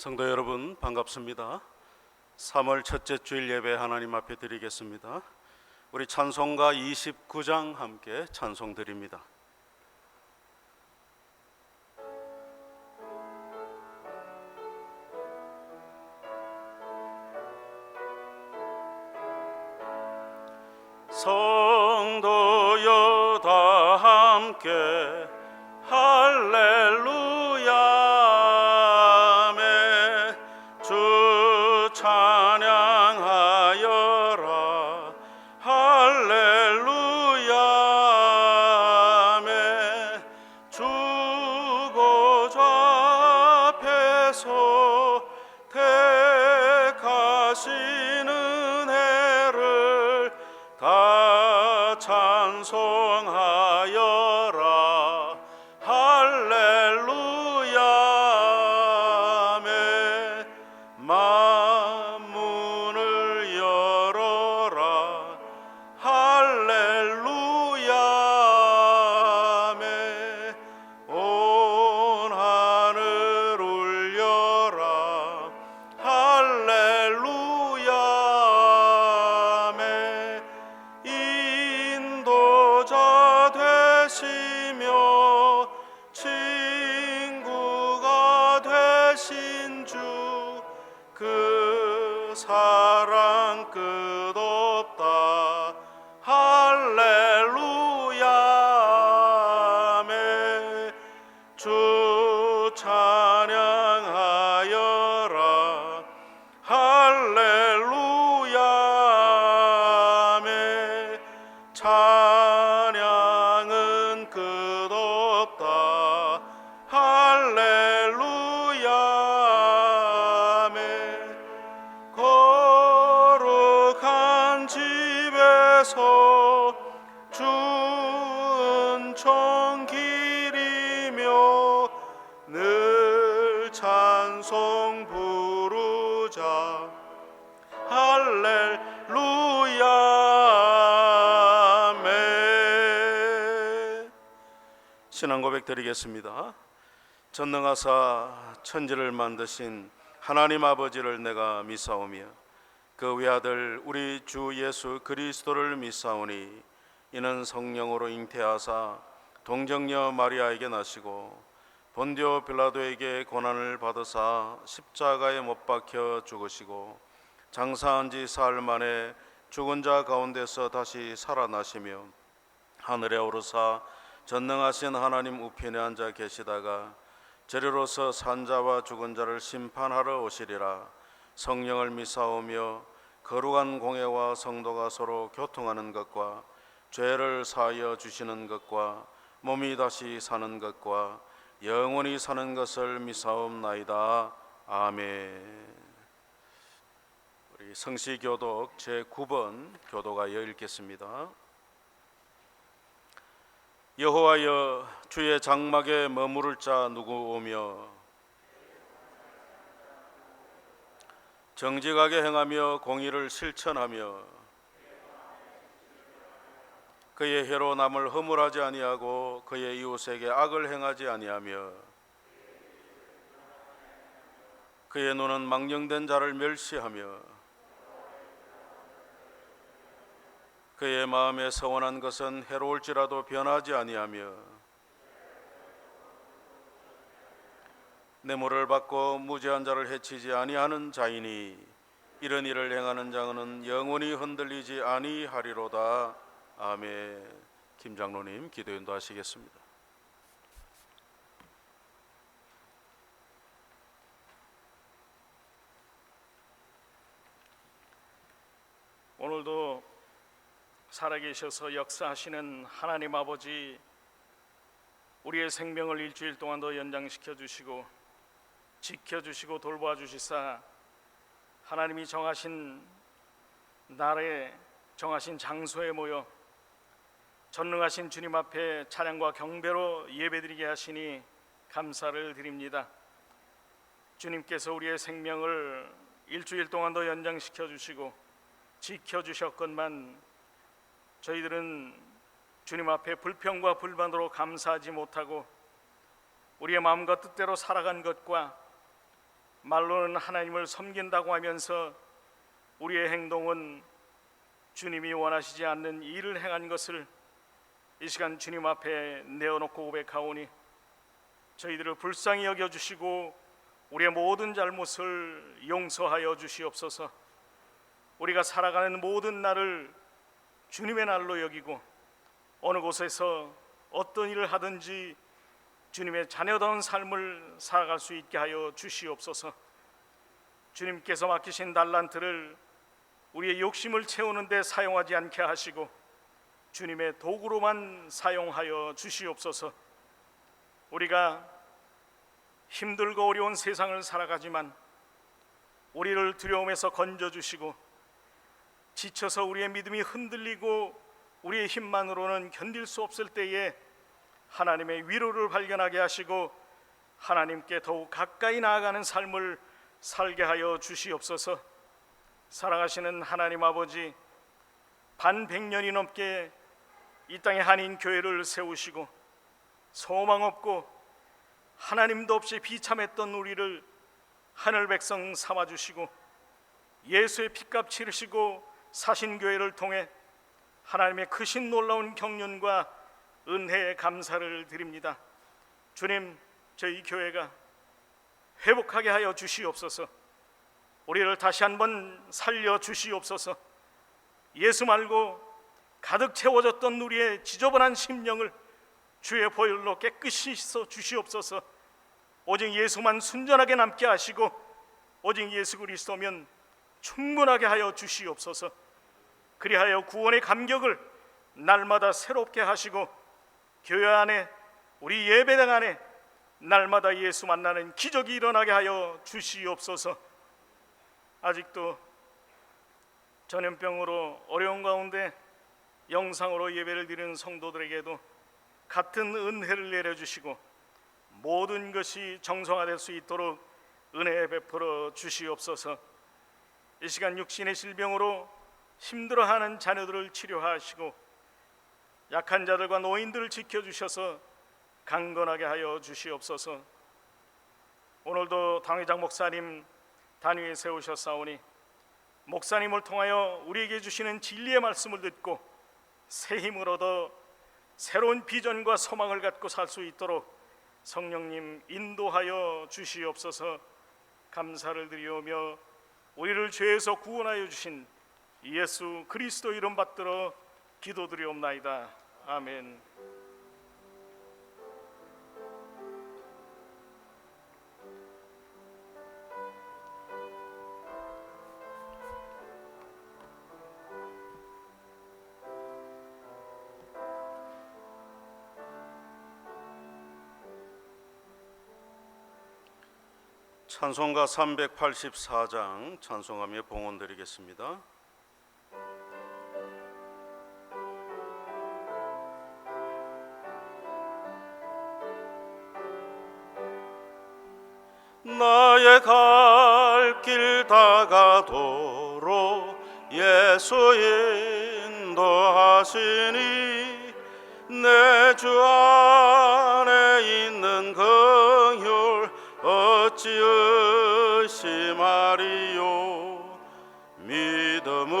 성도 여러분 반갑습니다. 3월 첫째 주일 예배 하나님 앞에 드리겠습니다. 우리 찬송가 29장 함께 찬송 드립니다. 성도여 다 함께 할렐루야 매 주 찬양하여라 할렐루야 매 주 보좌 앞에서 택하신 은혜를 다 찬송하여라 할렐루야 매 만문을 열어라 할렐루야 매 온 하늘 울려라 할렐루야 매 인도자 되시며 친구가 되신 주 그 사랑 끝없다 할렐루야 매 주 찬양하여라 할렐루야 매 찬양은 끝없다 할렐루야 매 거룩한 집에서 주 은총 기리며 늘 찬송 부르자 할렐루야 매 신앙 고백 드리겠습니다. 전능하사 천지를 만드신 하나님 아버지를 내가 믿사오며 그 외아들 우리 주 예수 그리스도를 믿사오니 이는 성령으로 잉태하사 동정녀 마리아에게 나시고 본디오 빌라도에게 고난을 받으사 십자가에 못 박혀 죽으시고 장사한 지 사흘 만에 죽은 자 가운데서 다시 살아나시며 하늘에 오르사 전능하신 하나님 우편에 앉아 계시다가 저리로서 산 자와 죽은 자를 심판하러 오시리라. 성령을 믿사오며 거룩한 공회와 성도가 서로 교통하는 것과 죄를 사하여 주시는 것과 몸이 다시 사는 것과 영원히 사는 것을 믿사옵나이다. 아멘. 우리 성시교독 제9번 교도가 읽겠습니다. 여호와여 주의 장막에 머무를 자 누구 오며 정직하게 행하며 공의를 실천하며 그의 혀로 남을 허물하지 아니하고 그의 이웃에게 악을 행하지 아니하며 그의 눈은 망령된 자를 멸시하며 그의 마음에 서원한 것은 해로울지라도 변하지 아니하며 뇌물을 받고 무죄한 자를 해치지 아니하는 자이니 이런 일을 행하는 자는 영원히 흔들리지 아니하리로다. 아멘. 김 장로님 기도 인도하시겠습니다. 오늘도 살아계셔서 역사하시는 하나님 아버지, 우리의 생명을 일주일 동안 더 연장시켜 주시고 지켜주시고 돌보아 주시사 하나님이 정하신 날에 정하신 장소에 모여 전능하신 주님 앞에 찬양과 경배로 예배드리게 하시니 감사를 드립니다. 주님께서 우리의 생명을 일주일 동안 더 연장시켜 주시고 지켜주셨건만 저희들은 주님 앞에 불평과 불만으로 감사하지 못하고 우리의 마음과 뜻대로 살아간 것과 말로는 하나님을 섬긴다고 하면서 우리의 행동은 주님이 원하시지 않는 일을 행한 것을 이 시간 주님 앞에 내어놓고 고백하오니 저희들을 불쌍히 여겨주시고 우리의 모든 잘못을 용서하여 주시옵소서. 우리가 살아가는 모든 날을 주님의 날로 여기고 어느 곳에서 어떤 일을 하든지 주님의 자녀다운 삶을 살아갈 수 있게 하여 주시옵소서. 주님께서 맡기신 달란트를 우리의 욕심을 채우는 데 사용하지 않게 하시고 주님의 도구로만 사용하여 주시옵소서. 우리가 힘들고 어려운 세상을 살아가지만 우리를 두려움에서 건져주시고 지쳐서 우리의 믿음이 흔들리고 우리의 힘만으로는 견딜 수 없을 때에 하나님의 위로를 발견하게 하시고 하나님께 더욱 가까이 나아가는 삶을 살게 하여 주시옵소서. 사랑하시는 하나님 아버지, 반백년이 넘게 이 땅에 한인 교회를 세우시고 소망 없고 하나님도 없이 비참했던 우리를 하늘 백성 삼아주시고 예수의 피값 치르시고 사신 교회를 통해 하나님의 크신 놀라운 경륜과 은혜에 감사를 드립니다. 주님, 저희 교회가 회복하게 하여 주시옵소서. 우리를 다시 한번 살려 주시옵소서. 예수 말고 가득 채워졌던 우리의 지저분한 심령을 주의 보혈로 깨끗이 씻어 주시옵소서. 오직 예수만 순전하게 남게 하시고 오직 예수 그리스도면 충분하게 하여 주시옵소서. 그리하여 구원의 감격을 날마다 새롭게 하시고 교회 안에 우리 예배당 안에 날마다 예수 만나는 기적이 일어나게 하여 주시옵소서. 아직도 전염병으로 어려운 가운데 영상으로 예배를 드리는 성도들에게도 같은 은혜를 내려주시고 모든 것이 정성화될 수 있도록 은혜 베풀어 주시옵소서. 이 시간 육신의 질병으로 힘들어하는 자녀들을 치료하시고 약한 자들과 노인들을 지켜주셔서 강건하게 하여 주시옵소서. 오늘도 당회장 목사님 단위에 세우셨사오니 목사님을 통하여 우리에게 주시는 진리의 말씀을 듣고 새 힘을 얻어 새로운 비전과 소망을 갖고 살 수 있도록 성령님 인도하여 주시옵소서. 감사를 드리오며 우리를 죄에서 구원하여 주신 예수 그리스도 이름 받들어 기도드리옵나이다. 아멘. 찬송가 384장 찬송하며 봉헌 드리겠습니다. 나의 갈 길 다가도록 예수 인도하시니 내 주 안에 있는 긍휼 어찌 의심하리요. 믿음으로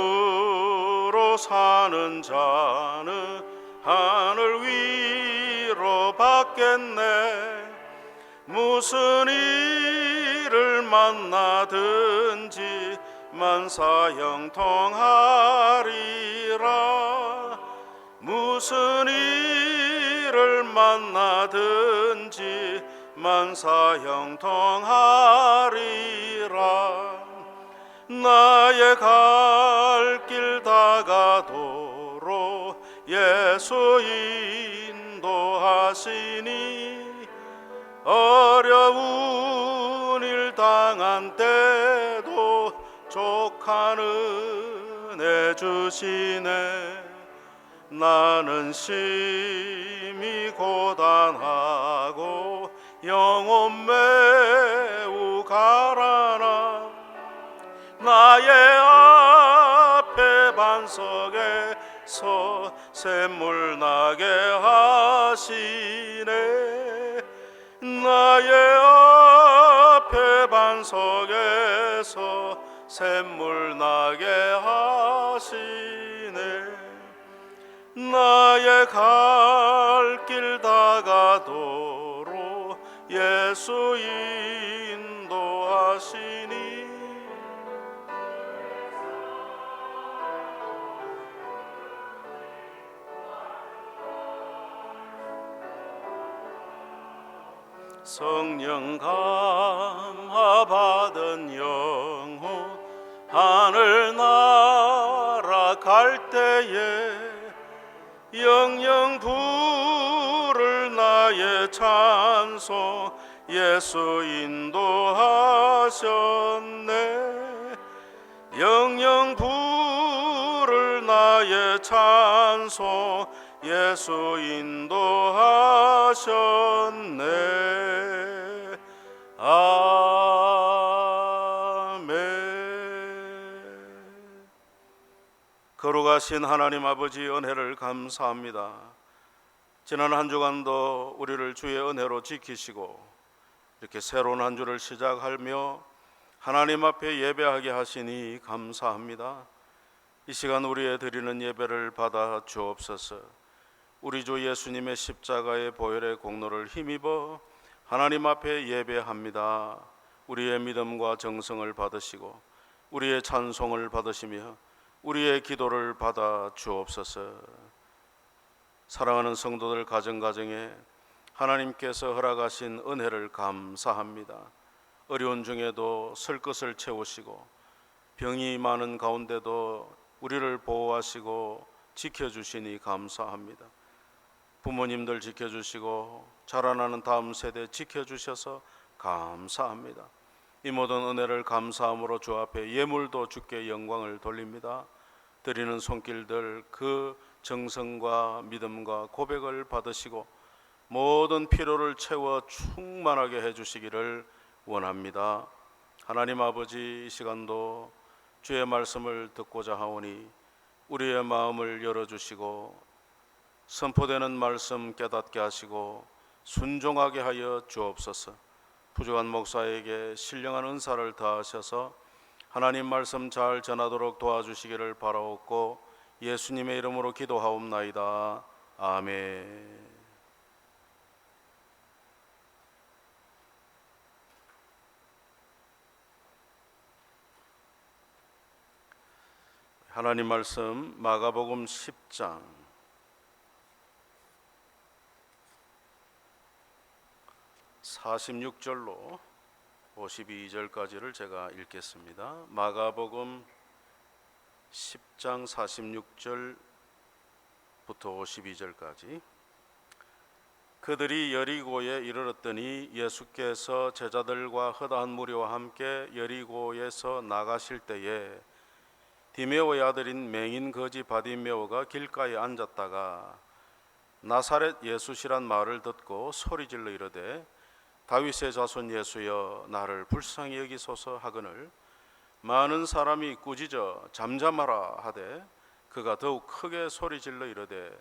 사는 자는 하늘 위로 받겠네. 무슨 일을 만나든지 만사형통하리라. 무슨 일을 만나든지 만사형통하리라. 나의 갈 길 다가도록 예수 인도하시니 어려운 일 당한 때도 족한 은혜 주시네. 나는 심히 고단하고 영혼 매우 가라나. 나의 앞에 반석에서 샘물 나게 하시네. 나의 앞에 반석에서 산속에서 샘물 나게 하시네. 나의 갈 길 다가도록 예수 인도하시니 성령 감화 받은 영혼 하늘 날아갈 때에 영영 부를 나의 찬송 예수 인도하셨네. 영영 부를 나의 찬송 예수 인도하셨네. 아멘. 거룩하신 하나님 아버지 은혜를 감사합니다. 지난 한 주간도 우리를 주의 은혜로 지키시고 이렇게 새로운 한 주를 시작하며 하나님 앞에 예배하게 하시니 감사합니다. 이 시간 우리의 드리는 예배를 받아 주옵소서. 우리 주 예수님의 십자가의 보혈의 공로를 힘입어 하나님 앞에 예배합니다. 우리의 믿음과 정성을 받으시고 우리의 찬송을 받으시며 우리의 기도를 받아 주옵소서. 사랑하는 성도들 가정가정에 하나님께서 허락하신 은혜를 감사합니다. 어려운 중에도 쓸 것을 채우시고 병이 많은 가운데도 우리를 보호하시고 지켜주시니 감사합니다. 부모님들 지켜주시고 자라나는 다음 세대 지켜주셔서 감사합니다. 이 모든 은혜를 감사함으로 주 앞에 예물도 주께 영광을 돌립니다. 드리는 손길들 그 정성과 믿음과 고백을 받으시고 모든 필요를 채워 충만하게 해주시기를 원합니다. 하나님 아버지, 이 시간도 주의 말씀을 듣고자 하오니 우리의 마음을 열어주시고 선포되는 말씀 깨닫게 하시고 순종하게 하여 주옵소서. 부족한 목사에게 신령한 은사를 다하셔서 하나님 말씀 잘 전하도록 도와주시기를 바라옵고 예수님의 이름으로 기도하옵나이다. 아멘. 하나님 말씀 마가복음 10장 46절로 52절까지를 제가 읽겠습니다. 마가복음 10장 46절부터 52절까지. 그들이 여리고에 이르렀더니 예수께서 제자들과 허다한 무리와 함께 여리고에서 나가실 때에 디메오의 아들인 맹인 거지 바디메오가 길가에 앉았다가 나사렛 예수시란 말을 듣고 소리질러 이르되 다윗의 자손 예수여 나를 불쌍히 여기소서 하거늘 많은 사람이 꾸짖어 잠잠하라 하되 그가 더욱 크게 소리질러 이르되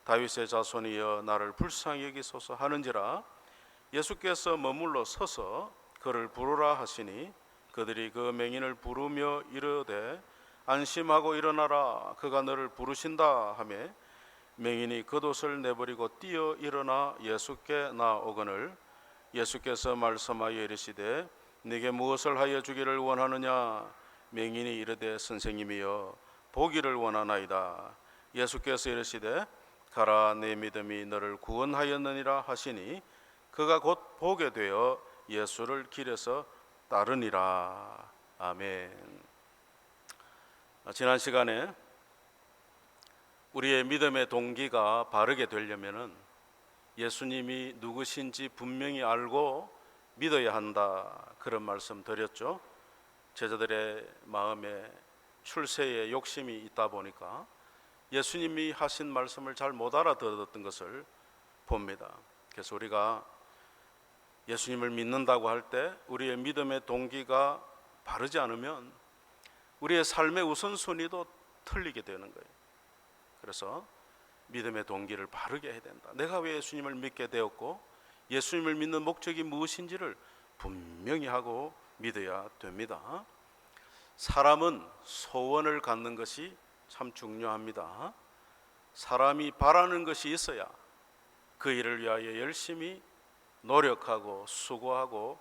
다윗의 자손이여 나를 불쌍히 여기소서 하는지라 예수께서 머물러 서서 그를 부르라 하시니 그들이 그 맹인을 부르며 이르되 안심하고 일어나라 그가 너를 부르신다 하매 맹인이 겉옷을 내버리고 뛰어 일어나 예수께 나오거늘 예수께서 말씀하여 이르시되 네게 무엇을 하여 주기를 원하느냐 맹인이 이르되 선생님이여 보기를 원하나이다. 예수께서 이르시되 가라 내 믿음이 너를 구원하였느니라 하시니 그가 곧 보게 되어 예수를 길에서 따르니라. 아멘. 지난 시간에 우리의 믿음의 동기가 바르게 되려면은 예수님이 누구신지 분명히 알고 믿어야 한다, 그런 말씀 드렸죠. 제자들의 마음에 출세의 욕심이 있다 보니까 예수님이 하신 말씀을 잘 못 알아들었던 것을 봅니다. 그래서 우리가 예수님을 믿는다고 할 때 우리의 믿음의 동기가 바르지 않으면 우리의 삶의 우선순위도 틀리게 되는 거예요. 그래서 믿음의 동기를 바르게 해야 된다. 내가 왜 예수님을 믿게 되었고 예수님을 믿는 목적이 무엇인지를 분명히 하고 믿어야 됩니다. 사람은 소원을 갖는 것이 참 중요합니다. 사람이 바라는 것이 있어야 그 일을 위하여 열심히 노력하고 수고하고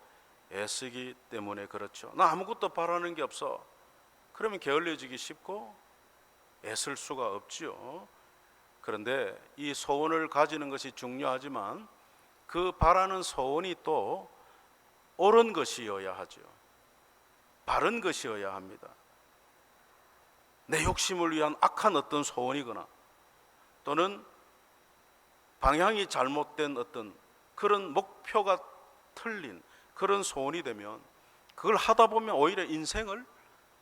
애쓰기 때문에 그렇죠. 나 아무것도 바라는 게 없어. 그러면 게을러지기 쉽고 애쓸 수가 없죠. 그런데 이 소원을 가지는 것이 중요하지만 그 바라는 소원이 또 옳은 것이어야 하죠. 바른 것이어야 합니다. 내 욕심을 위한 악한 어떤 소원이거나 또는 방향이 잘못된 어떤 그런 목표가 틀린 그런 소원이 되면 그걸 하다 보면 오히려 인생을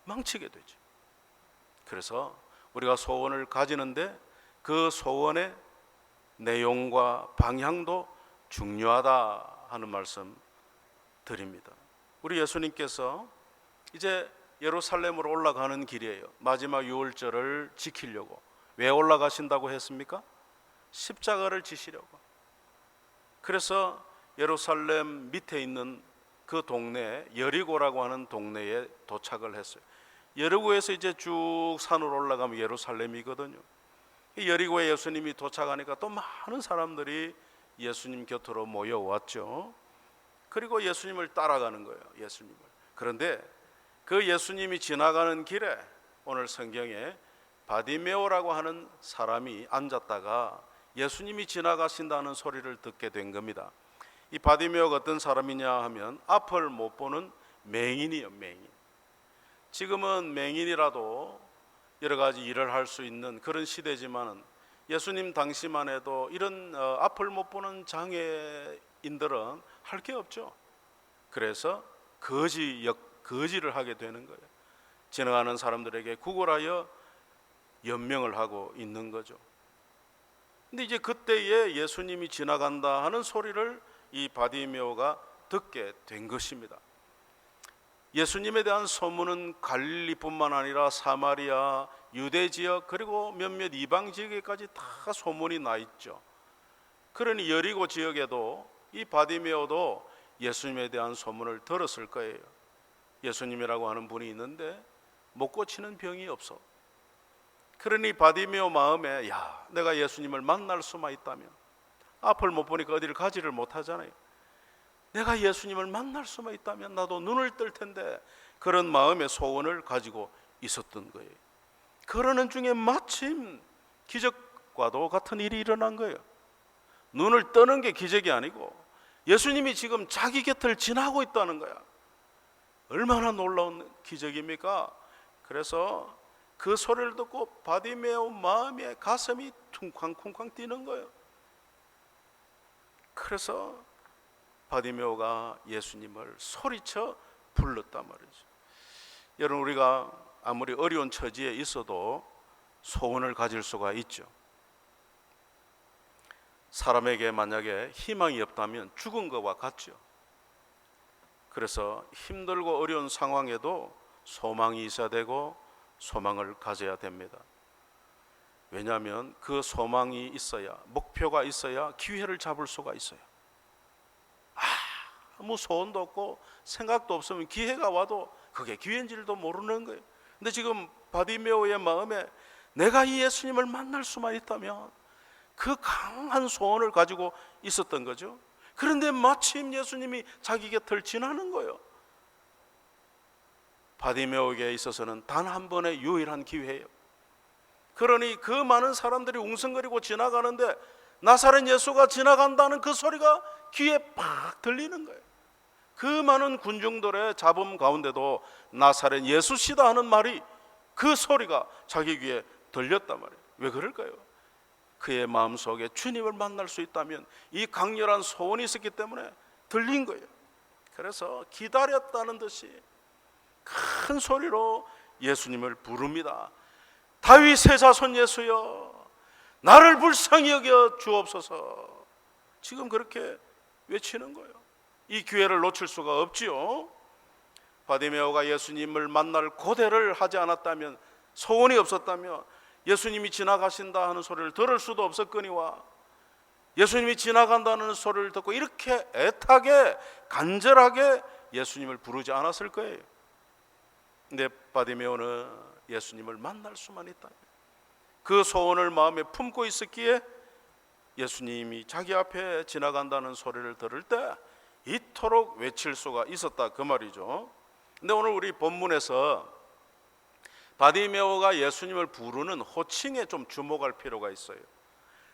망치게 되죠. 그래서 우리가 소원을 가지는데 그 소원의 내용과 방향도 중요하다 하는 말씀 드립니다. 우리 예수님께서 이제 예루살렘으로 올라가는 길이에요. 마지막 유월절을 지키려고. 왜 올라가신다고 했습니까? 십자가를 지시려고. 그래서 예루살렘 밑에 있는 그 동네, 여리고라고 하는 동네에 도착을 했어요. 여리고에서 이제 쭉 산으로 올라가면 예루살렘이거든요. 여리고에 예수님이 도착하니까 또 많은 사람들이 예수님 곁으로 모여왔죠. 그리고 예수님을 따라가는 거예요. 예수님을. 그런데 그 예수님이 지나가는 길에 오늘 성경에 바디메오라고 하는 사람이 앉았다가 예수님이 지나가신다는 소리를 듣게 된 겁니다. 이 바디메오가 어떤 사람이냐 하면 앞을 못 보는 맹인이에요. 맹인. 지금은 맹인이라도 여러 가지 일을 할 수 있는 그런 시대지만 예수님 당시만 해도 이런 앞을 못 보는 장애인들은 할 게 없죠. 그래서 거지를 하게 되는 거예요. 지나가는 사람들에게 구걸하여 연명을 하고 있는 거죠. 근데 이제 그때에 예수님이 지나간다 하는 소리를 이 바디메오가 듣게 된 것입니다. 예수님에 대한 소문은 갈릴리뿐만 아니라 사마리아, 유대 지역 그리고 몇몇 이방 지역에까지 다 소문이 나 있죠. 그러니 여리고 지역에도 이 바디메오도 예수님에 대한 소문을 들었을 거예요. 예수님이라고 하는 분이 있는데 못 고치는 병이 없어. 그러니 바디메오 마음에 내가 예수님을 만날 수만 있다면, 앞을 못 보니까 어디를 가지를 못하잖아요. 내가 예수님을 만날 수만 있다면 나도 눈을 뜰 텐데, 그런 마음의 소원을 가지고 있었던 거예요. 그러는 중에 마침 기적과도 같은 일이 일어난 거예요. 눈을 뜨는 게 기적이 아니고 예수님이 지금 자기 곁을 지나고 있다는 거야. 얼마나 놀라운 기적입니까? 그래서 그 소리를 듣고 바디메오 마음에 가슴이 쿵쾅쿵쾅 뛰는 거예요. 그래서 바디메오가 예수님을 소리쳐 불렀단 말이죠. 여러분, 우리가 아무리 어려운 처지에 있어도 소원을 가질 수가 있죠. 사람에게 만약에 희망이 없다면 죽은 것과 같죠. 그래서 힘들고 어려운 상황에도 소망이 있어야 되고 소망을 가져야 됩니다. 왜냐하면 그 소망이 있어야, 목표가 있어야 기회를 잡을 수가 있어요. 아무 소원도 없고 생각도 없으면 기회가 와도 그게 기회인지도 모르는 거예요. 근데 지금 바디메오의 마음에 내가 이 예수님을 만날 수만 있다면, 그 강한 소원을 가지고 있었던 거죠. 그런데 마침 예수님이 자기 곁을 지나는 거예요. 바디메오에게 있어서는 단 한 번의 유일한 기회예요. 그러니 그 많은 사람들이 웅성거리고 지나가는데 나사렛 예수가 지나간다는 그 소리가 귀에 팍 들리는 거예요. 그 많은 군중들의 잡음 가운데도 나사렛 예수시다 하는 말이, 그 소리가 자기 귀에 들렸단 말이에요. 왜 그럴까요? 그의 마음속에 주님을 만날 수 있다면 이 강렬한 소원이 있었기 때문에 들린 거예요. 그래서 기다렸다는 듯이 큰 소리로 예수님을 부릅니다. 다윗의 자손 예수여, 나를 불쌍히 여겨 주옵소서. 지금 그렇게 외치는 거예요. 이 기회를 놓칠 수가 없지요. 바디메오가 예수님을 만날 고대를 하지 않았다면, 소원이 없었다면 예수님이 지나가신다 하는 소리를 들을 수도 없었거니와, 예수님이 지나간다는 소리를 듣고 이렇게 애타게 간절하게 예수님을 부르지 않았을 거예요. 근데 바디메오는 예수님을 만날 수만 있다. 그 소원을 마음에 품고 있었기에 예수님이 자기 앞에 지나간다는 소리를 들을 때 이토록 외칠 수가 있었다, 그 말이죠. 근데 오늘 우리 본문에서 바디메오가 예수님을 부르는 호칭에 좀 주목할 필요가 있어요.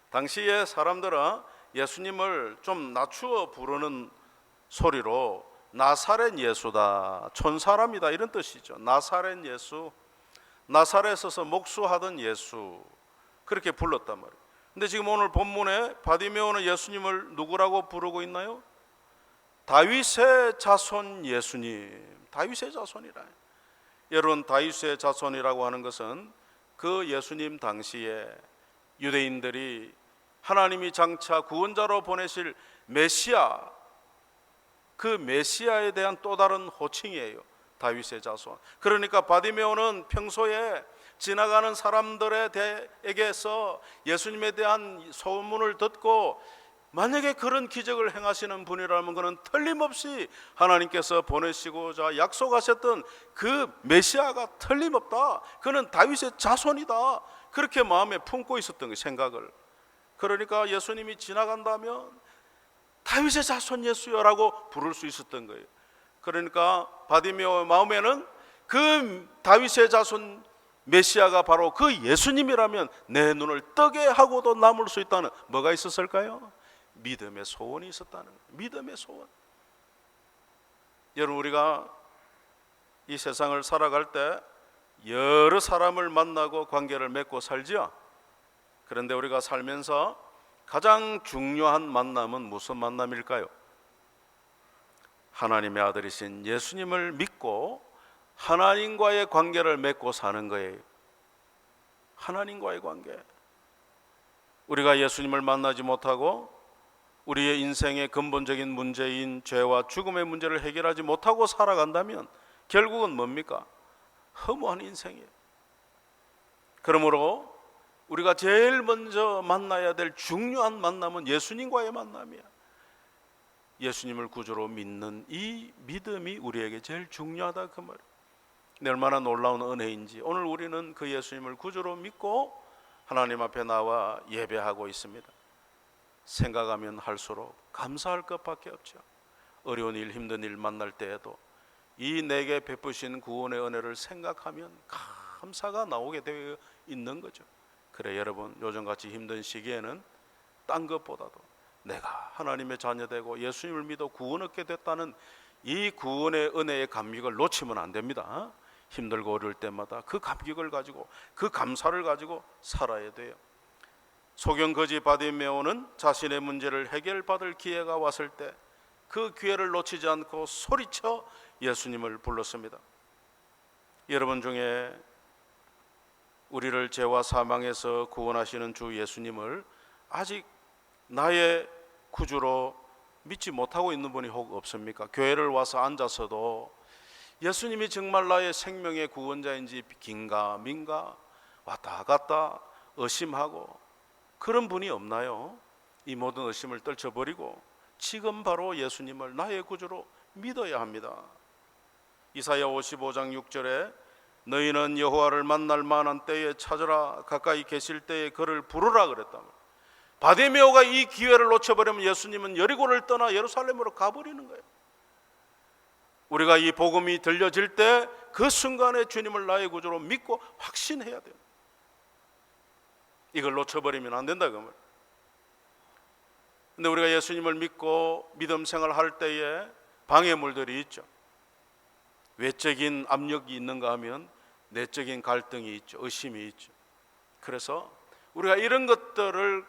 당시에 사람들은 예수님을 좀 낮추어 부르는 소리로 나사렛 예수다, 촌사람이다, 이런 뜻이죠. 나사렛 예수, 나사렛에서 목수하던 예수, 그렇게 불렀단 말이에요. 근데 지금 오늘 본문에 바디메오는 예수님을 누구라고 부르고 있나요? 다윗의 자손 예수님, 다윗의 자손이라. 여러분, 다윗의 자손이라고 하는 것은 그 예수님 당시에 유대인들이 하나님이 장차 구원자로 보내실 메시아, 그 메시아에 대한 또 다른 호칭이에요. 다윗의 자손. 그러니까 바디메오는 평소에 지나가는 사람들에게서 예수님에 대한 소문을 듣고 만약에 그런 기적을 행하시는 분이라면 그는 틀림없이 하나님께서 보내시고자 약속하셨던 그 메시아가 틀림없다, 그는 다윗의 자손이다, 그렇게 마음에 품고 있었던 그 생각을. 그러니까 예수님이 지나간다면 다윗의 자손 예수여라고 부를 수 있었던 거예요. 그러니까 바디메오의 마음에는 그 다윗의 자손 메시아가 바로 그 예수님이라면 내 눈을 뜨게 하고도 남을 수 있다는 뭐가 있었을까요? 믿음의 소원이 있었다는 거예요. 믿음의 소원. 여러분, 우리가 이 세상을 살아갈 때 여러 사람을 만나고 관계를 맺고 살지요. 그런데 우리가 살면서 가장 중요한 만남은 무슨 만남일까요? 하나님의 아들이신 예수님을 믿고 하나님과의 관계를 맺고 사는 거예요. 하나님과의 관계. 우리가 예수님을 만나지 못하고 우리의 인생의 근본적인 문제인 죄와 죽음의 문제를 해결하지 못하고 살아간다면 결국은 뭡니까? 허무한 인생이에요. 그러므로 우리가 제일 먼저 만나야 될 중요한 만남은 예수님과의 만남이야. 예수님을 구주로 믿는 이 믿음이 우리에게 제일 중요하다, 그 말이에요. 얼마나 놀라운 은혜인지 오늘 우리는 그 예수님을 구주로 믿고 하나님 앞에 나와 예배하고 있습니다. 생각하면 할수록 감사할 것밖에 없죠. 어려운 일, 힘든 일 만날 때에도 이 내게 베푸신 구원의 은혜를 생각하면 감사가 나오게 되어 있는 거죠. 그래, 여러분, 요즘같이 힘든 시기에는 딴 것보다도 내가 하나님의 자녀되고 예수님을 믿어 구원 얻게 됐다는 이 구원의 은혜의 감격을 놓치면 안 됩니다. 힘들고 어려울 때마다 그 감격을 가지고, 그 감사를 가지고 살아야 돼요. 소경거지 바디메오는 자신의 문제를 해결받을 기회가 왔을 때 그 기회를 놓치지 않고 소리쳐 예수님을 불렀습니다. 여러분 중에 우리를 죄와 사망에서 구원하시는 주 예수님을 아직 나의 구주로 믿지 못하고 있는 분이 혹 없습니까? 교회를 와서 앉아서도 예수님이 정말 나의 생명의 구원자인지 긴가 민가 왔다 갔다 의심하고 그런 분이 없나요? 이 모든 의심을 떨쳐버리고 지금 바로 예수님을 나의 구주로 믿어야 합니다. 이사야 55장 6절에 너희는 여호와를 만날 만한 때에 찾으라, 가까이 계실 때에 그를 부르라 그랬다. 바디메오가 이 기회를 놓쳐버리면 예수님은 여리고를 떠나 예루살렘으로 가버리는 거예요. 우리가 이 복음이 들려질 때 그 순간에 주님을 나의 구주로 믿고 확신해야 돼요. 이걸 놓쳐버리면 안 된다 그 말. 근데 우리가 예수님을 믿고 믿음 생활할 때에 방해물들이 있죠. 외적인 압력이 있는가 하면 내적인 갈등이 있죠. 의심이 있죠. 그래서 우리가 이런 것들을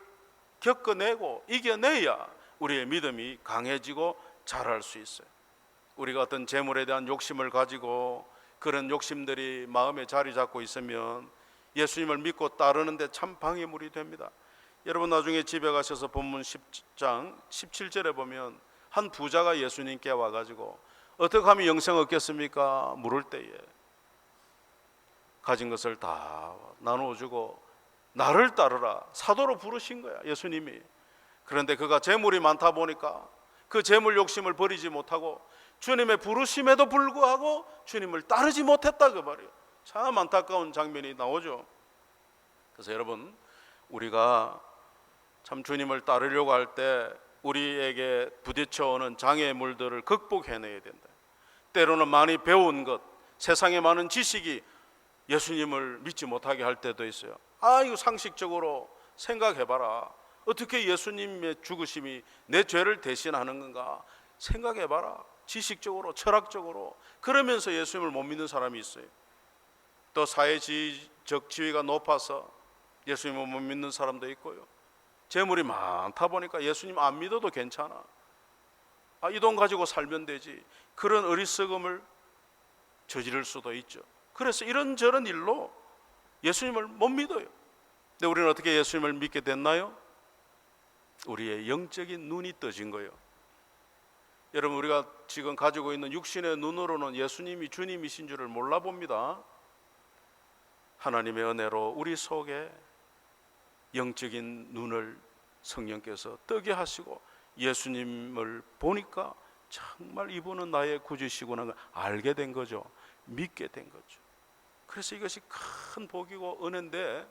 겪어내고 이겨내야 우리의 믿음이 강해지고 자랄 수 있어요. 우리가 어떤 재물에 대한 욕심을 가지고 그런 욕심들이 마음에 자리 잡고 있으면 예수님을 믿고 따르는데 참 방해물이 됩니다. 여러분, 나중에 집에 가셔서 본문 10장 17절에 보면 한 부자가 예수님께 와가지고 어떻게 하면 영생 얻겠습니까? 물을 때에 가진 것을 다 나누어주고 나를 따르라 사도로 부르신 거야, 예수님이. 그런데 그가 재물이 많다 보니까 그 재물 욕심을 버리지 못하고 주님의 부르심에도 불구하고 주님을 따르지 못했다 그 말이에요. 참 안타까운 장면이 나오죠. 그래서 여러분, 우리가 참 주님을 따르려고 할 때 우리에게 부딪혀오는 장애물들을 극복해내야 된다. 때로는 많이 배운 것, 세상에 많은 지식이 예수님을 믿지 못하게 할 때도 있어요. 이거 상식적으로 생각해봐라. 어떻게 예수님의 죽으심이 내 죄를 대신하는 건가 생각해봐라. 지식적으로, 철학적으로. 그러면서 예수님을 못 믿는 사람이 있어요. 또 사회적 지위가 높아서 예수님을 못 믿는 사람도 있고요. 재물이 많다 보니까 예수님 안 믿어도 괜찮아. 이 돈 가지고 살면 되지. 그런 어리석음을 저지를 수도 있죠. 그래서 이런저런 일로 예수님을 못 믿어요. 근데 우리는 어떻게 예수님을 믿게 됐나요? 우리의 영적인 눈이 떠진 거예요. 여러분, 우리가 지금 가지고 있는 육신의 눈으로는 예수님이 주님이신 줄을 몰라봅니다. 하나님의 은혜로 우리 속에 영적인 눈을 성령께서 뜨게 하시고 예수님을 보니까 정말 이분은 나의 구주시구나 걸 알게 된 거죠. 믿게 된 거죠. 그래서 이것이 큰 복이고 은혜인데,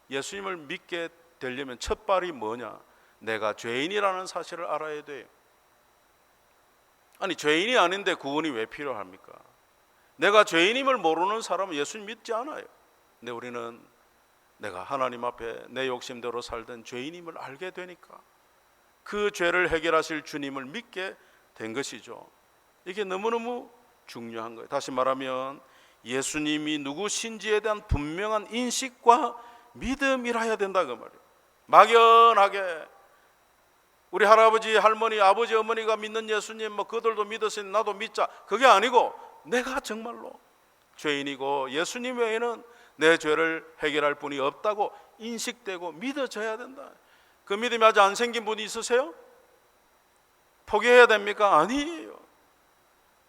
예수님을 믿게 되려면 첫 발이 뭐냐? 내가 죄인이라는 사실을 알아야 돼요. 아니, 죄인이 아닌데 구원이 왜 필요합니까? 내가 죄인임을 모르는 사람은 예수님 믿지 않아요. 근데 우리는 내가 하나님 앞에 내 욕심대로 살던 죄인임을 알게 되니까 그 죄를 해결하실 주님을 믿게 된 것이죠. 이게 너무너무 중요한 거예요. 다시 말하면 예수님이 누구신지에 대한 분명한 인식과 믿음이라야 된다 그 말이에요. 막연하게 우리 할아버지, 할머니, 아버지, 어머니가 믿는 예수님, 그들도 믿었으니 나도 믿자, 그게 아니고 내가 정말로 죄인이고 예수님 외에는 내 죄를 해결할 분이 없다고 인식되고 믿어져야 된다. 그 믿음이 아직 안 생긴 분이 있으세요? 포기해야 됩니까? 아니에요.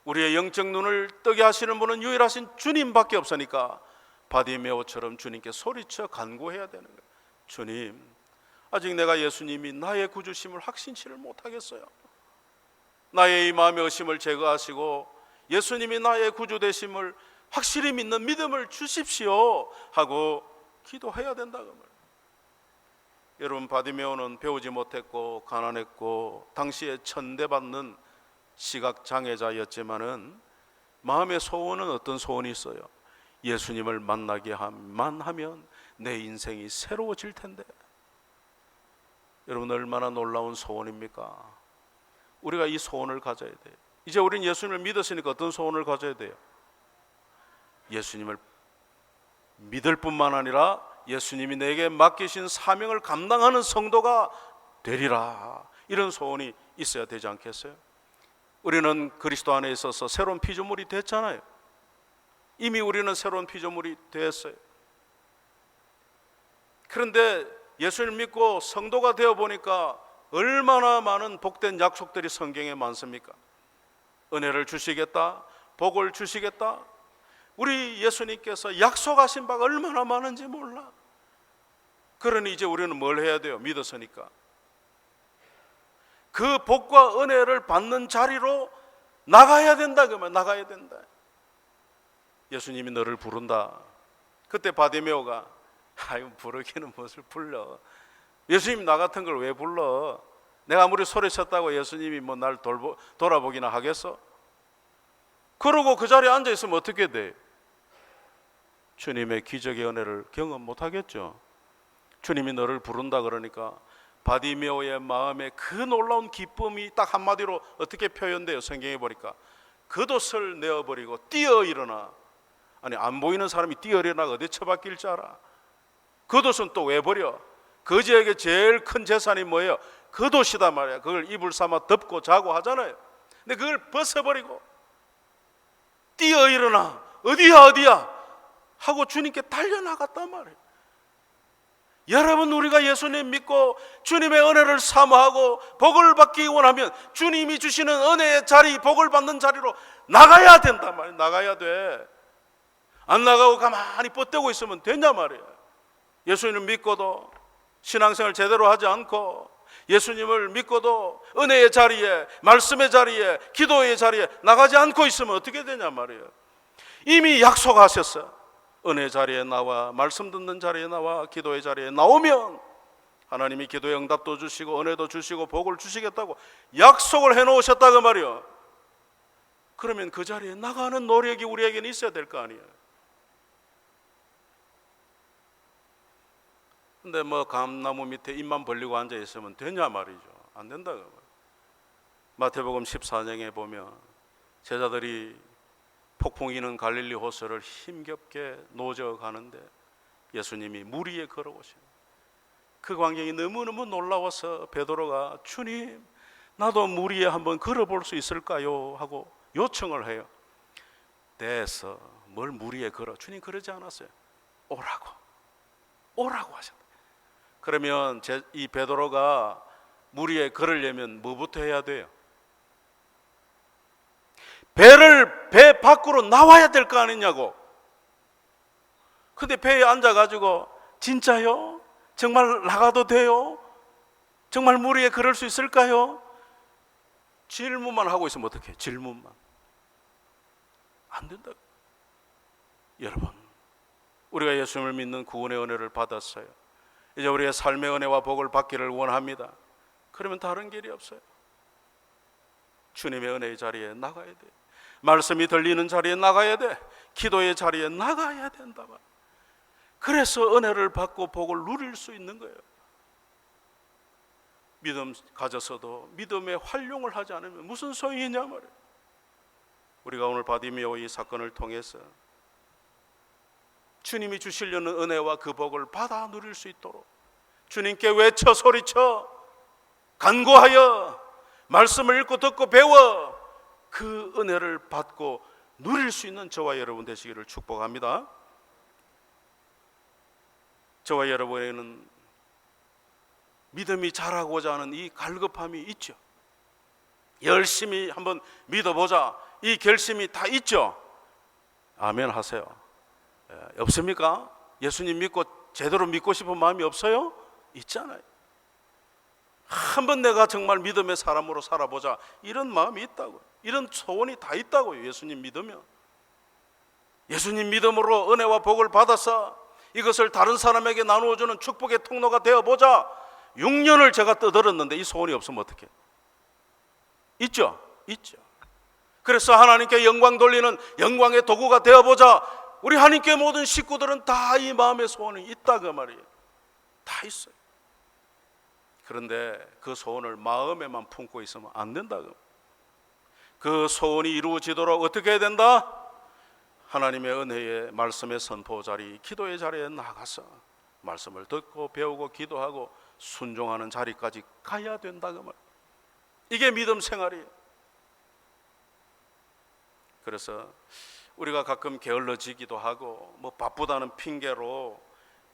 우리의 영적 눈을 뜨게 하시는 분은 유일하신 주님밖에 없으니까 바디메오처럼 주님께 소리쳐 간구해야 되는 거예요. 주님, 아직 내가 예수님이 나의 구주심을 확신치를 못하겠어요. 나의 이 마음의 의심을 제거하시고 예수님이 나의 구주 되심을 확실히 믿는 믿음을 주십시오 하고 기도해야 된다 그 말이에요. 여러분, 바디메오는 배우지 못했고 가난했고 당시에 천대받는 시각장애자였지만은 마음의 소원은 어떤 소원이 있어요? 예수님을 만나게만 하면 내 인생이 새로워질 텐데. 여러분, 얼마나 놀라운 소원입니까? 우리가 이 소원을 가져야 돼요. 이제 우리는 예수님을 믿었으니까 어떤 소원을 가져야 돼요? 예수님을 믿을 뿐만 아니라 예수님이 내게 맡기신 사명을 감당하는 성도가 되리라, 이런 소원이 있어야 되지 않겠어요? 우리는 그리스도 안에 있어서 새로운 피조물이 됐잖아요. 이미 우리는 새로운 피조물이 됐어요. 그런데 예수를 믿고 성도가 되어 보니까 얼마나 많은 복된 약속들이 성경에 많습니까? 은혜를 주시겠다, 복을 주시겠다. 우리 예수님께서 약속하신 바가 얼마나 많은지 몰라. 그러니 이제 우리는 뭘 해야 돼요? 믿었으니까 그 복과 은혜를 받는 자리로 나가야 된다. 그러면 나가야 된다. 예수님이 너를 부른다. 그때 바디메오가 부르기는 무엇을 불러, 예수님 나 같은 걸 왜 불러? 내가 아무리 소리쳤다고 예수님이 날 돌아보기나 하겠어? 그러고 그 자리에 앉아 있으면 어떻게 돼? 주님의 기적의 은혜를 경험 못 하겠죠. 주님이 너를 부른다 그러니까 바디메오의 마음에 그 놀라운 기쁨이 딱 한마디로 어떻게 표현돼요? 성경에 보니까 겉옷을 내어버리고 뛰어 일어나. 아니, 안 보이는 사람이 뛰어 일어나가 어디 처박힐 줄 알아? 겉옷은 또 왜 버려? 거지에게 제일 큰 재산이 뭐예요? 겉옷이단 말이야. 그걸 이불 삼아 덮고 자고 하잖아요. 근데 그걸 벗어버리고 뛰어 일어나. 어디야 하고 주님께 달려나갔단 말이에요. 여러분, 우리가 예수님 믿고 주님의 은혜를 사모하고 복을 받기 원하면 주님이 주시는 은혜의 자리, 복을 받는 자리로 나가야 된단 말이에요. 나가야 돼. 안 나가고 가만히 뻗대고 있으면 되냐 말이에요. 예수님을 믿고도 신앙생활 제대로 하지 않고 예수님을 믿고도 은혜의 자리에, 말씀의 자리에, 기도의 자리에 나가지 않고 있으면 어떻게 되냐 말이에요. 이미 약속하셨어요. 은혜 자리에 나와, 말씀 듣는 자리에 나와, 기도의 자리에 나오면 하나님이 기도의 응답도 주시고 은혜도 주시고 복을 주시겠다고 약속을 해놓으셨다 그 말이에요. 그러면 그 자리에 나가는 노력이 우리에게는 있어야 될 거 아니에요. 근데 뭐 감나무 밑에 입만 벌리고 앉아 있으면 되냐 말이죠. 안 된다 그 말이에요. 마태복음 14장에 보면 제자들이 폭풍이 는 갈릴리 호수를 힘겹게 노저 가는데 예수님이 물 위에 걸어오시는 그 광경이 너무너무 놀라워서 베드로가 주님, 나도 물 위에 한번 걸어볼 수 있을까요? 하고 요청을 해요. 됐어, 뭘 물 위에 걸어? 주님 그러지 않았어요. 오라고 하셨다. 그러면 이 베드로가 물 위에 걸으려면 뭐부터 해야 돼요? 배 밖으로 나와야 될 거 아니냐고. 근데 배에 앉아가지고 진짜요? 정말 나가도 돼요? 정말 물 위에 걸을 수 있을까요? 질문만 하고 있으면 어떡해? 질문만. 안 된다. 여러분, 우리가 예수님을 믿는 구원의 은혜를 받았어요. 이제 우리의 삶의 은혜와 복을 받기를 원합니다. 그러면 다른 길이 없어요. 주님의 은혜의 자리에 나가야 돼. 말씀이 들리는 자리에 나가야 돼. 기도의 자리에 나가야 된다. 그래서 은혜를 받고 복을 누릴 수 있는 거예요. 믿음 가져서도 믿음의 활용을 하지 않으면 무슨 소용이 있냐 말이에요. 우리가 오늘 바디메오 이 사건을 통해서 주님이 주시려는 은혜와 그 복을 받아 누릴 수 있도록 주님께 외쳐 소리쳐 간구하여 말씀을 읽고 듣고 배워 그 은혜를 받고 누릴 수 있는 저와 여러분 되시기를 축복합니다. 저와 여러분에게는 믿음이 자라고자 하는 이 갈급함이 있죠. 열심히 한번 믿어보자, 이 결심이 다 있죠. 아멘 하세요. 없습니까? 예수님 믿고 제대로 믿고 싶은 마음이 없어요? 있잖아요. 한번 내가 정말 믿음의 사람으로 살아보자, 이런 마음이 있다고요. 이런 소원이 다 있다고요. 예수님 믿으면. 예수님 믿음으로 은혜와 복을 받아서 이것을 다른 사람에게 나누어주는 축복의 통로가 되어보자. 6년을 제가 떠들었는데 이 소원이 없으면 어떡해? 있죠? 있죠. 그래서 하나님께 영광 돌리는 영광의 도구가 되어보자. 우리 하나님께 모든 식구들은 다 이 마음의 소원이 있다 그 말이에요. 다 있어요. 그런데 그 소원을 마음에만 품고 있으면 안 된다. 그 소원이 이루어지도록 어떻게 해야 된다? 하나님의 은혜의 말씀의 선포 자리, 기도의 자리에 나가서 말씀을 듣고 배우고 기도하고 순종하는 자리까지 가야 된다 그 말. 이게 믿음 생활이에요. 그래서 우리가 가끔 게을러지기도 하고 뭐 바쁘다는 핑계로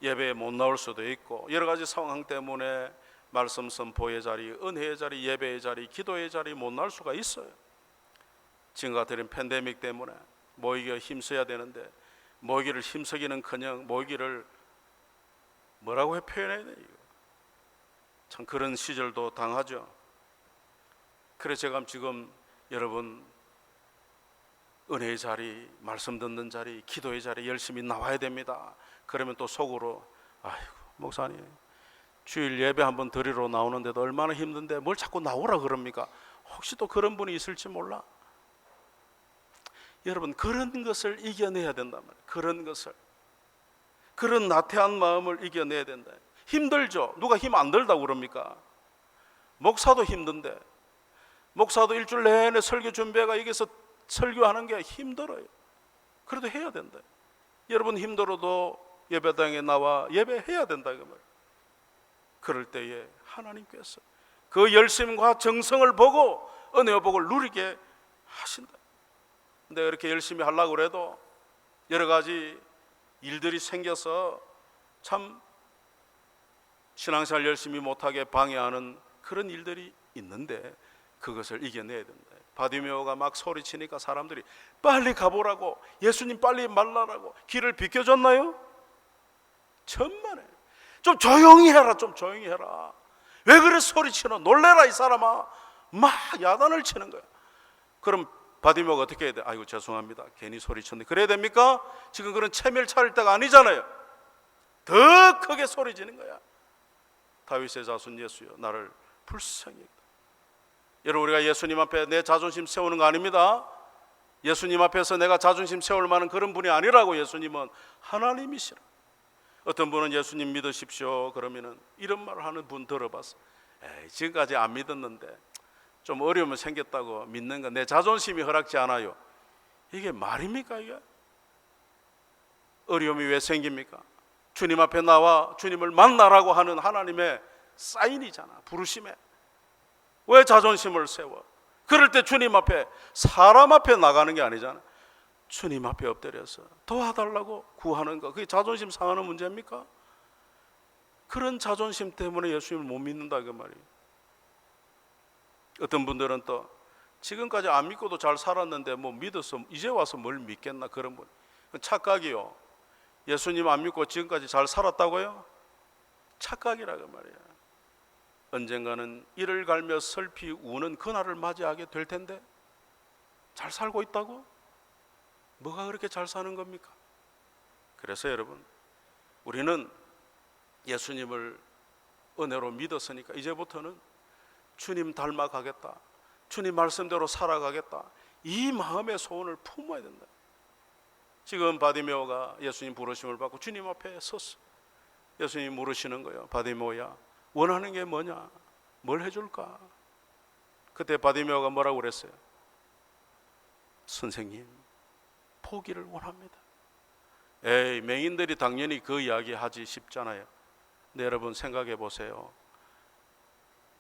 예배에 못 나올 수도 있고 여러 가지 상황 때문에 말씀 선포의 자리, 은혜의 자리, 예배의 자리, 기도의 자리 못 나올 수가 있어요. 지금과 같은 팬데믹 때문에 모이기가 힘써야 되는데 모이기를 힘쓰기는커녕 모이기를 뭐라고 표현해야 돼요? 참 그런 시절도 당하죠. 그래서 제가 지금 여러분 은혜의 자리, 말씀 듣는 자리, 기도의 자리 열심히 나와야 됩니다. 그러면 또 속으로 아이고 목사님 주일 예배 한번 드리러 나오는데도 얼마나 힘든데 뭘 자꾸 나오라 그럽니까? 혹시 또 그런 분이 있을지 몰라. 여러분 그런 것을 이겨내야 된단 말이에요. 그런 것을, 그런 나태한 마음을 이겨내야 된다. 힘들죠. 누가 힘 안 들다고 그럽니까? 목사도 힘든데, 목사도 일주일 내내 설교 준비해가 여기서 설교하는 게 힘들어요. 그래도 해야 된다. 여러분 힘들어도 예배당에 나와 예배해야 된다 그 말. 그럴 때에 하나님께서 그 열심과 정성을 보고 은혜와 복을 누리게 하신다. 근데 이렇게 열심히 하려고 해도 여러 가지 일들이 생겨서 참 신앙생활 열심히 못하게 방해하는 그런 일들이 있는데 그것을 이겨내야 된다. 바디메오가 막 소리치니까 사람들이 빨리 가보라고, 예수님 빨리 말라라고 길을 비켜줬나요? 천만에 좀 조용히 해라, 좀 조용히 해라. 왜 그래 소리치노? 놀래라 이 사람아. 막 야단을 치는 거야. 그럼 바디메오가 어떻게 해야 돼? 아이고 죄송합니다, 괜히 소리쳤네. 그래야 됩니까? 지금 그런 체멸 차릴 때가 아니잖아요. 더 크게 소리 지는 거야. 다윗의 자손 예수여, 나를 불쌍히 여기라. 여러분, 우리가 예수님 앞에 내 자존심 세우는 거 아닙니다. 예수님 앞에서 내가 자존심 세울 만한 그런 분이 아니라고. 예수님은 하나님이시라. 어떤 분은 예수님 믿으십시오 그러면은 이런 말을 하는 분 들어봤어. 에이, 지금까지 안 믿었는데 좀 어려움이 생겼다고 믿는 건 내 자존심이 허락지 않아요. 이게 말입니까? 이게 어려움이 왜 생깁니까? 주님 앞에 나와 주님을 만나라고 하는 하나님의 사인이잖아, 부르심에. 왜 자존심을 세워? 그럴 때 주님 앞에, 사람 앞에 나가는 게 아니잖아. 주님 앞에 엎드려서 도와달라고 구하는 거, 그게 자존심 상하는 문제입니까? 그런 자존심 때문에 예수님을 못 믿는다 그 말이에요. 어떤 분들은 또 지금까지 안 믿고도 잘 살았는데 뭐 믿어서 이제 와서 뭘 믿겠나, 그런 분. 착각이요. 예수님 안 믿고 지금까지 잘 살았다고요? 착각이라 그 말이야. 언젠가는 이를 갈며 슬피 우는 그날을 맞이하게 될 텐데 잘 살고 있다고? 뭐가 그렇게 잘 사는 겁니까? 그래서 여러분, 우리는 예수님을 은혜로 믿었으니까 이제부터는 주님 닮아가겠다, 주님 말씀대로 살아가겠다, 이 마음의 소원을 품어야 된다. 지금 바디메오가 예수님 부르심을 받고 주님 앞에 섰어. 예수님 물으시는 거예요. 바디메오야, 원하는 게 뭐냐? 뭘 해줄까? 그때 바디메오가 뭐라고 그랬어요? 선생님, 포기를 원합니다. 에이, 맹인들이 당연히 그 이야기 하지 싶잖아요. 근데 여러분 생각해 보세요.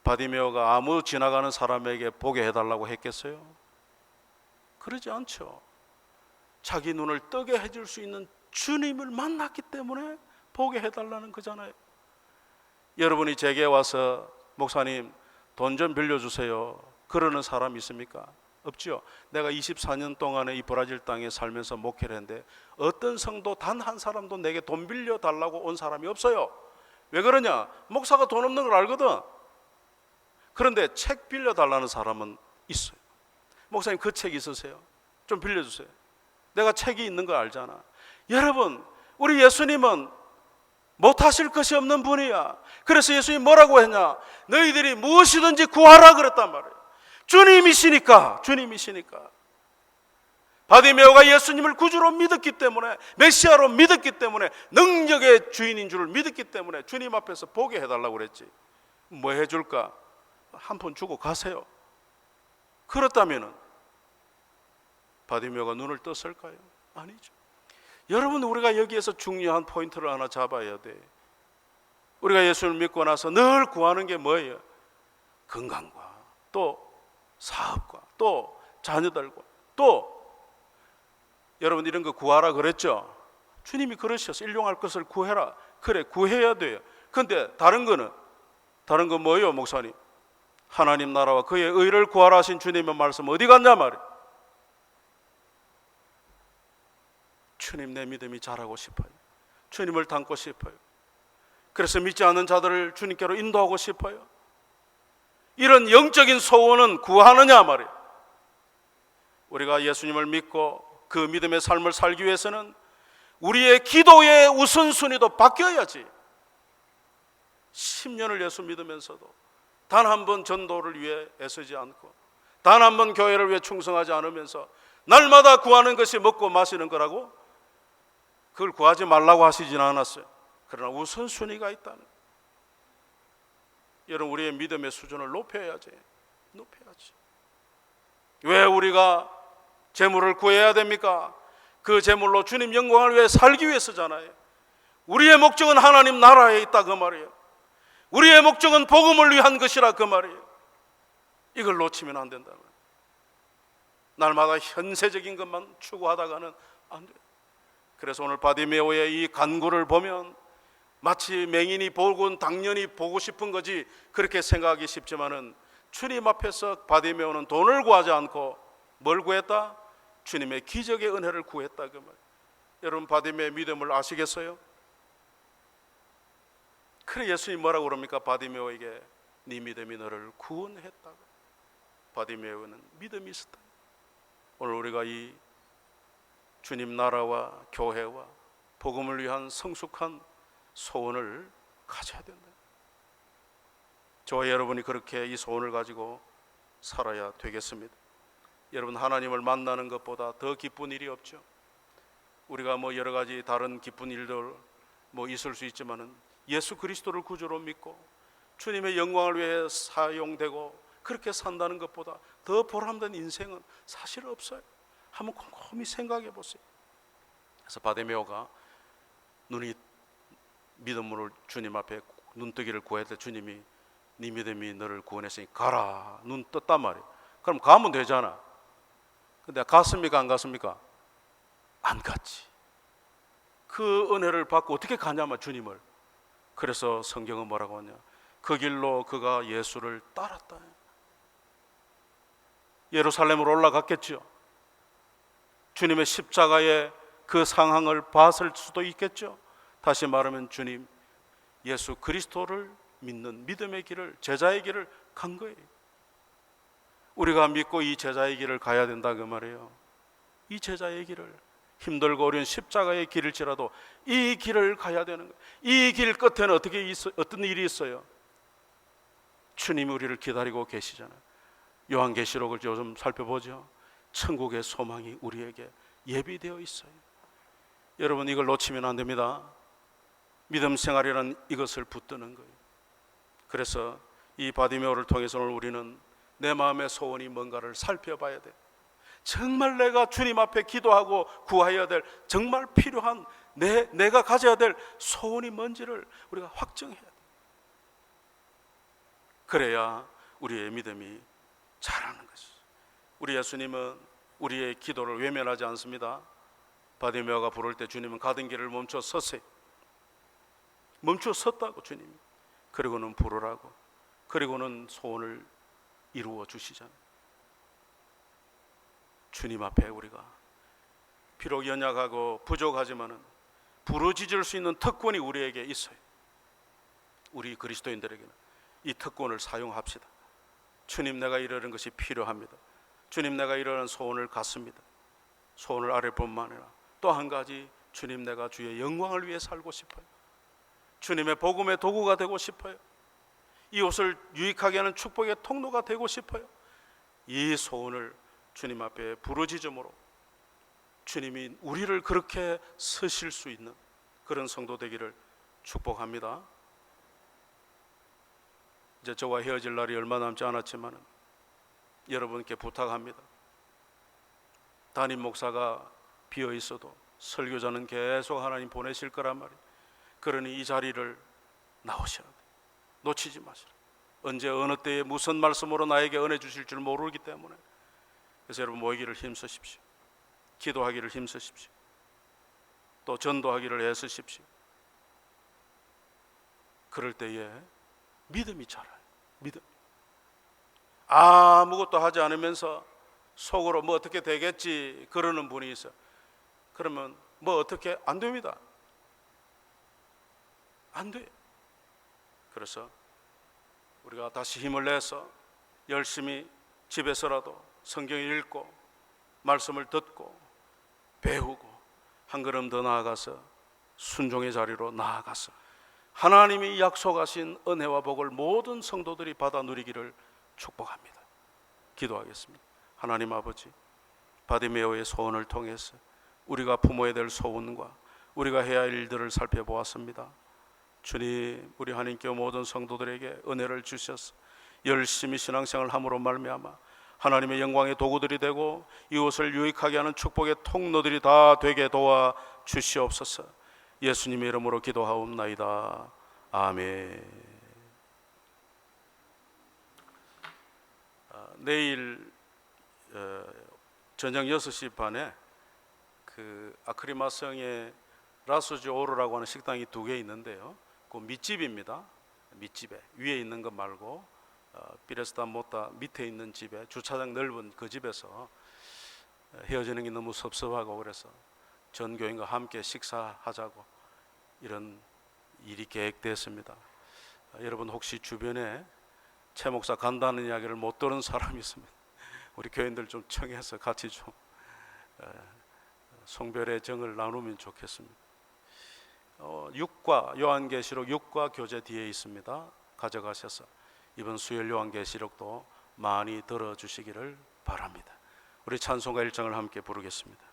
바디메오가 아무 지나가는 사람에게 보게 해달라고 했겠어요? 그러지 않죠. 자기 눈을 뜨게 해줄 수 있는 주님을 만났기 때문에 보게 해달라는 거잖아요. 여러분이 제게 와서 목사님 돈 좀 빌려주세요 그러는 사람 있습니까? 없죠. 내가 24년 동안에 이 브라질 땅에 살면서 목회를 했는데 어떤 성도 단 한 사람도 내게 돈 빌려달라고 온 사람이 없어요. 왜 그러냐? 목사가 돈 없는 걸 알거든. 그런데 책 빌려달라는 사람은 있어요. 목사님 그 책 있으세요? 좀 빌려주세요. 내가 책이 있는 거 알잖아. 여러분, 우리 예수님은 못하실 것이 없는 분이야. 그래서 예수님이 뭐라고 했냐? 너희들이 무엇이든지 구하라 그랬단 말이에요. 주님이시니까. 바디메오가 예수님을 구주로 믿었기 때문에, 메시아로 믿었기 때문에, 능력의 주인인 줄 믿었기 때문에 주님 앞에서 보게 해달라고 그랬지. 뭐 해줄까? 한 푼 주고 가세요. 그렇다면 바디메오가 눈을 떴을까요? 아니죠. 여러분, 우리가 여기에서 중요한 포인트를 하나 잡아야 돼. 우리가 예수를 믿고 나서 늘 구하는 게 뭐예요? 건강과 또 사업과 또 자녀들과 또 여러분 이런 거 구하라 그랬죠? 주님이 그러셔서 일용할 것을 구해라. 그래, 구해야 돼요. 근데 다른 건 뭐예요, 목사님? 하나님 나라와 그의 의를 구하라 하신 주님의 말씀 어디 갔냐 말이에요. 주님, 내 믿음이 자라고 싶어요. 주님을 닮고 싶어요. 그래서 믿지 않는 자들을 주님께로 인도하고 싶어요. 이런 영적인 소원은 구하느냐 말이에요. 우리가 예수님을 믿고 그 믿음의 삶을 살기 위해서는 우리의 기도의 우선순위도 바뀌어야지. 10년을 예수 믿으면서도 단 한 번 전도를 위해 애쓰지 않고 단 한 번 교회를 위해 충성하지 않으면서 날마다 구하는 것이 먹고 마시는 거라고? 그걸 구하지 말라고 하시진 않았어요. 그러나 우선순위가 있다는. 여러분, 우리의 믿음의 수준을 높여야지. 왜 우리가 재물을 구해야 됩니까? 그 재물로 주님 영광을 위해 살기 위해서잖아요. 우리의 목적은 하나님 나라에 있다 그 말이에요. 우리의 목적은 복음을 위한 것이라 그 말이에요. 이걸 놓치면 안 된다. 날마다 현세적인 것만 추구하다가는 안 돼요. 그래서 오늘 바디메오의 이 간구를 보면 마치 맹인이 보곤 당연히 보고 싶은 거지 그렇게 생각하기 쉽지만은 주님 앞에서 바디메오는 돈을 구하지 않고 뭘 구했다? 주님의 기적의 은혜를 구했다 그 말. 여러분, 바디메오의 믿음을 아시겠어요? 그래, 예수님 뭐라고 그럽니까? 바디메오에게 네 믿음이 너를 구원했다고. 바디메오는 믿음이 있었다. 오늘 우리가 이 주님 나라와 교회와 복음을 위한 성숙한 소원을 가져야 된다. 저와 여러분이 그렇게 이 소원을 가지고 살아야 되겠습니다. 여러분, 하나님을 만나는 것보다 더 기쁜 일이 없죠. 우리가 여러 가지 다른 기쁜 일들 있을 수 있지만은 예수 그리스도를 구주로 믿고 주님의 영광을 위해 사용되고 그렇게 산다는 것보다 더 보람된 인생은 사실 없어요. 한번 곰곰이 생각해 보세요. 그래서 바디메오가 눈이 믿음으로 주님 앞에 눈뜨기를 구할 때 주님이 네 믿음이 너를 구원했으니 가라. 눈 떴단 말이에요. 그럼 가면 되잖아. 근데 갔습니까? 안 갔습니까? 안 갔지. 그 은혜를 받고 어떻게 가냐면 주님을. 그래서 성경은 뭐라고 하냐? 그 길로 그가 예수를 따랐다. 예루살렘으로 올라갔겠죠. 주님의 십자가의 그 상황을 봤을 수도 있겠죠. 다시 말하면 주님 예수 그리스도를 믿는 믿음의 길을, 제자의 길을 간 거예요. 우리가 믿고 이 제자의 길을 가야 된다 그 말이에요. 이 제자의 길을, 힘들고 어려운 십자가의 길일지라도 이 길을 가야 되는 거예요. 이 길 끝에는 어떤 일이 있어요? 주님이 우리를 기다리고 계시잖아요. 요한계시록을 좀 살펴보죠. 천국의 소망이 우리에게 예비되어 있어요. 여러분, 이걸 놓치면 안 됩니다. 믿음 생활이라는 이것을 붙드는 거예요. 그래서 이 바디메오를 통해서 오늘 우리는 내 마음의 소원이 뭔가를 살펴봐야 돼. 정말 내가 주님 앞에 기도하고 구해야 될, 정말 필요한 내가 가져야 될 소원이 뭔지를 우리가 확정해야 돼. 그래야 우리의 믿음이 자라는 것이죠. 우리 예수님은 우리의 기도를 외면하지 않습니다. 바디메오가 부를 때 주님은 가던 길을 멈춰 섰어요. 멈춰 섰다고 주님이. 그리고는 부르라고. 그리고는 소원을 이루어 주시잖아요. 주님 앞에 우리가 비록 연약하고 부족하지만은 부르짖을 수 있는 특권이 우리에게 있어요. 우리 그리스도인들에게는 이 특권을 사용합시다. 주님, 내가 이러는 것이 필요합니다. 주님, 내가 이러는 소원을 갖습니다. 소원을 아뢰 뿐만 아니라 또 한 가지, 주님, 내가 주의 영광을 위해 살고 싶어요. 주님의 복음의 도구가 되고 싶어요. 이웃을 유익하게 하는 축복의 통로가 되고 싶어요. 이 소원을 주님 앞에 부르짖음으로 주님이 우리를 그렇게 쓰실 수 있는 그런 성도 되기를 축복합니다. 이제 저와 헤어질 날이 얼마 남지 않았지만 여러분께 부탁합니다. 담임 목사가 비어 있어도 설교자는 계속 하나님 보내실 거란 말이에요. 그러니 이 자리를 나오셔야 돼요. 놓치지 마시라. 언제 어느 때에 무슨 말씀으로 나에게 은혜 주실 줄 모르기 때문에. 그래서 여러분, 모이기를 힘쓰십시오. 기도하기를 힘쓰십시오. 또 전도하기를 애쓰십시오. 그럴 때에 믿음이 자라요. 믿음. 아무것도 하지 않으면서 속으로 어떻게 되겠지 그러는 분이 있어요. 그러면 어떻게 안 됩니다. 안 돼. 그래서 우리가 다시 힘을 내서 열심히 집에서라도 성경을 읽고 말씀을 듣고 배우고 한 걸음 더 나아가서 순종의 자리로 나아가서 하나님이 약속하신 은혜와 복을 모든 성도들이 받아 누리기를 축복합니다. 기도하겠습니다. 하나님 아버지, 바디메오의 소원을 통해서 우리가 품어야 될 소원과 우리가 해야 할 일들을 살펴보았습니다. 주님, 우리 하나님께 모든 성도들에게 은혜를 주셔서 열심히 신앙생활을 함으로 말미암아 하나님의 영광의 도구들이 되고 이웃을 유익하게 하는 축복의 통로들이 다 되게 도와 주시옵소서. 예수님의 이름으로 기도하옵나이다. 아멘. 내일 저녁 6시 반에 그 아크리마성에 라스주 오르라고 하는 식당이 2개 있는데요. 그 밑집입니다. 밑집에 위에 있는 것 말고 피레스타 모타 밑에 있는 집에, 주차장 넓은 그 집에서 헤어지는 게 너무 섭섭하고 그래서 전 교인과 함께 식사하자고 이런 일이 계획됐습니다. 여러분 혹시 주변에 최 목사 간다는 이야기를 못 들은 사람이 있으면 우리 교인들 좀 청해서 같이 좀 성별의 정을 나누면 좋겠습니다. 6과 요한계시록 6과 교재 뒤에 있습니다. 가져가셔서 이번 수요일 요한계시록도 많이 들어주시기를 바랍니다. 우리 찬송가 1장을 함께 부르겠습니다.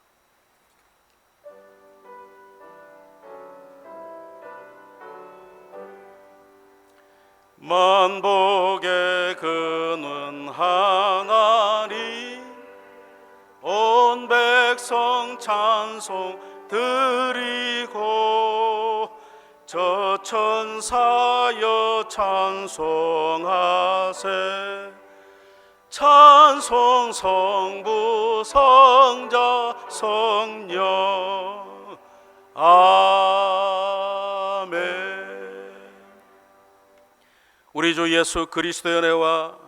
만복의 근원 하나님 온 백성 찬송 드리고 저 천사여 찬송하세 찬송 성부 성자 성령 아멘. 우리 주 예수 그리스도의 은혜와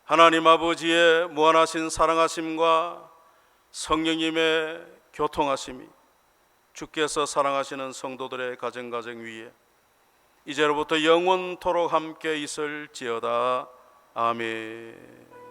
하나님 아버지의 무한하신 사랑하심과 성령님의 교통하심이 주께서 사랑하시는 성도들의 가정 위에 이제로부터 영원토록 함께 있을지어다. 아멘.